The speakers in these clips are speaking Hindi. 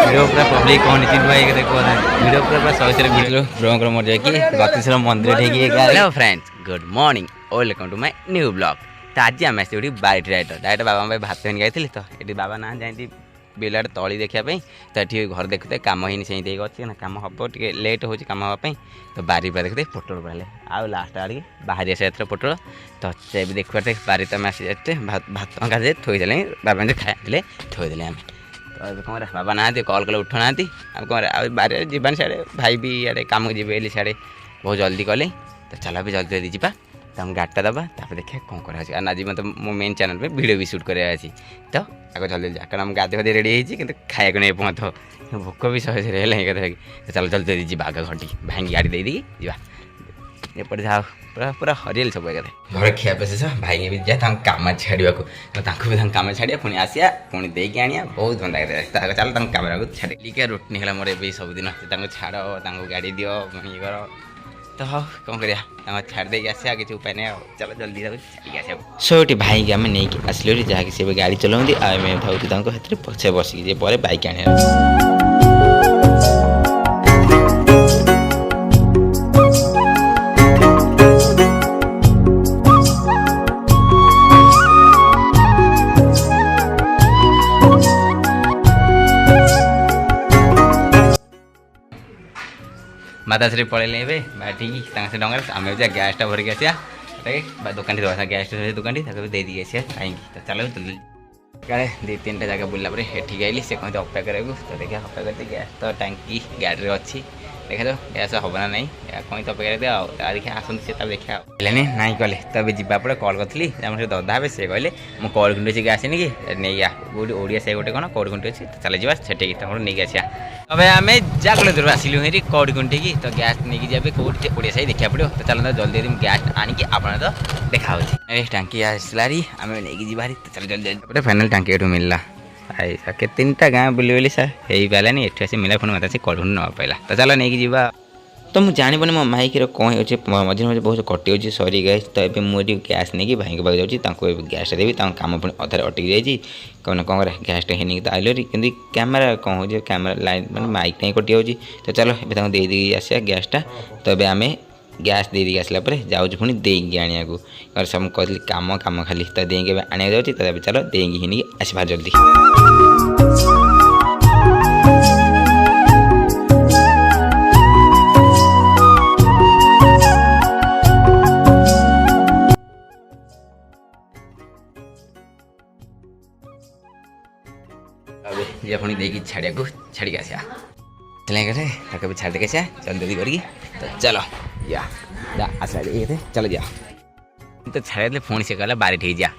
वीडियो पूरा पब्लिक कौन चिंत भाई के देखो वीडियो पूरा सौ से वीडियो ब्रोंगर मोर जाकी गतिशील मंदिर ठीक hello friends good morning welcome to my new blog. तो आज आम आसी बारिट डायरेक्ट बाबा भात पानी गई तो ये बाबा ना जाती बिलाड़ तली देखापी तो ये घर देखते कम ही से अच्छे ना कम हम टे लेट हो कम हाँपाई तो बारी पूरा देखते पोटल पड़े आउ लास्ट आड़े बाहरी आसे पोटल तो से भी देख पारे बारी तो आसी जाते भात गाधे थोदेले बाबा खाई थोदेले आम तो कौन बाबा ना कल कले उठु ना कौन बारे जीवन सियाड़े भाई भी इे कम जी सियाड़े बहुत जल्दी कले तो चल भी जल्दी जल्दी जा गाड़ीटा दबा देखा कौन कर आज मतलब मो मेन चैनल पे वीडियो भी शूट कराया तो आगे जल्दी जा कारण गाधे गाधे रेडी होती कि खाया नहीं पहुँच भोक भी सहज है तो चल जल्दी जल्दी जा आगे घटी भाई गाड़ी दे दी जा एपटे जा पूरा पूरा हरियल सब एक घर खिया पे शेष भाई भी जा कम छाड़ा भी कम छाड़ा पुणी आसिया पुणी देकी आनिया बहुत भंडा चल कम छाड़ी क्या रुटीन है मोर ए सबुदिन छाड़ गाड़ी दियो ये कर तो हाँ कौन कर छाड़ दे आसिया किसी उपाय नहीं चलो जल्दी छाड़ी आस सो ये भाई की आम नहीं आसलु जहाँकि सी गाड़ी चलाऊँगी आम भाई पछे बसिकी बाइक आने माताश्री पड़े बाटी से डंगा आम जा गैसटा भरिक आसिया दुकान गैस दुकान दे दी आसिया कहीं तो चलो जल्दी काले 2-3टा जगह बुला एठी गई से कहते अपेक्षा कराया तो देखा अपेक्षा करते गैस तो टांकी गाड़ी अच्छी देखा तो गैस हम ना नहीं कहीं तो अपेक्षा दिया देखा आसती से देखा ना कले तब जावा पड़े कल करी ददा हे से कहले मुझे कौड़कुंडी अच्छी गैस नहीं नहीं गोटे ओडिया से गोटे कौन कौड़कुंडी अच्छी तो चल जा से नहीं आसिया अब आम जागल दूर आसलु हेरी कौड़कुंडी की तो गैस नहीं जाए कौटे ओडिया से देखा पड़ो तो चलो जल्दी जल्दी गैस आनिकी आप देखा टांकी आसलारी आम नहीं जारी तो चल जल्दी जल्दी फाइनाल टांकी एठू मिलला के 3टा गाँ बुली बुली सा हो पारानी एठू आसी मिला पुणी मत से कौड़कुंडी न पाला तो चलो नहीं जावा तो मुझे जानबनी मो माइकर कौन हो मझे मझे बहुत कटि हो सरी गैस तो ये मुझे गैस नहीं भाई के पाक जाऊँगी गैस देवी कम पुणी अधारे अटकी जाइए कौन कौन गैसटा है तो आइलरी कि कैमेरा कौन हो कैमेरा लाइन मैंने माइक नहीं कटि जाऊँगी तो चलो ये दे दी आसिया गैसटा तो ये आम गैस दे दी आसला जाऊँ पुणी देंगी आने को सब कहली कम कम खाली तो देंगे आने जाऊँगी तो चलो देंगी ही आस बाहर जल्दी ये पुणी देकी छाड़िया को छाड़ी आसिया भी छाड़ देखे चल जल्दी करी तो चलो या आसला चलो जा तो छाड़े पुणी से कहला बारिट जा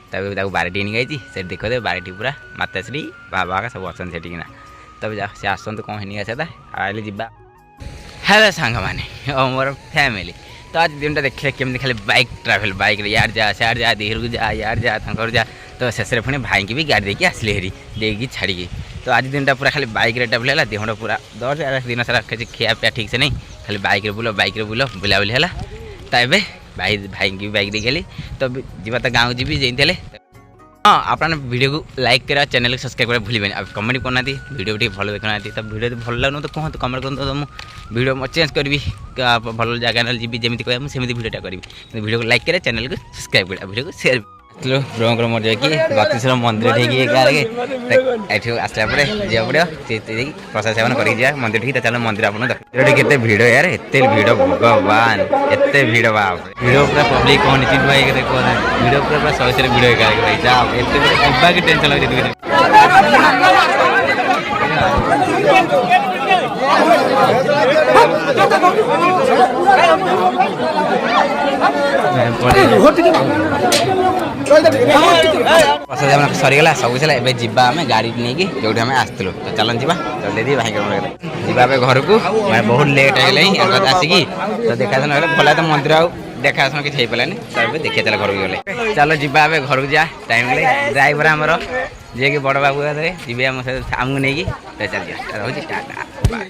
बारिट नहीं गई से देख दे बारिट पूरा माताश्री बाबा का सब अच्छा से तब जा से आसत कौन है आसा आइले जा हेलो सांग मैंने मोर फैमिली तो आज दिन देखिए केमती खाली बाइक ट्राभेल बाइक यार जा सियार जा देहर को जा यार जा जा तो शेष पुणी भाई की भी गाड़ी देकी आसले हेरी देकी छाड़ी तो आज दिन पूरा खाली बाइक ट्राभेल है देहटा पूरा दौड़ दिन सारा किसी खिया पिया ठीक से नहीं खाली बाइक बुल बुला बुली है तो ये भाई भाई की भी बाइक देखी तो जीवा तो गाँव जी जाइए हाँ आपने वीडियो को लाइक करा चैनल को सब्सक्राइब करा भूल अब कमेंट करना वीडियो भी भल देखना तो वीडियो भल लगुन तो कहते कमेंट कर तो वीडियो चेंज करी भल जगह जी जमी कह मुझे वीडियोटा करी वीडियो को लाइक करा चैनल को सब्सक्राइब करा वीडियो को शेयर चलो ब्रोंगर मोर जाकि गतिशील मंदिर ठीक आसला जा पड़ो प्रसाद सेवन कर मंदिर ठीक चलो मंदिर आप के भीड़ यार एत भीड़ भगवान एत भीड़ बाप भीड़ पूरा पब्लिक कौन चिंत भाई देखो भीड़ पूरा सौ से भीड़ भाई जा एत टेंशन लगे सरीगला सब कुछ एवं जीवा आम गाड़ी नहीं कि जो आसलु तो चलन जा जल्दी भाई जीवा घर को मैं बहुत लेट है आसिकी तो देखा भला तो मंदिर आउ देखा किसी हो पारानी तब देखिए चल घर को गले चलो जीवा घर को जा टाइम ड्राइवर आमर जी कि बड़ बाबू जी आमको नहीं चल जा रोज टाटा।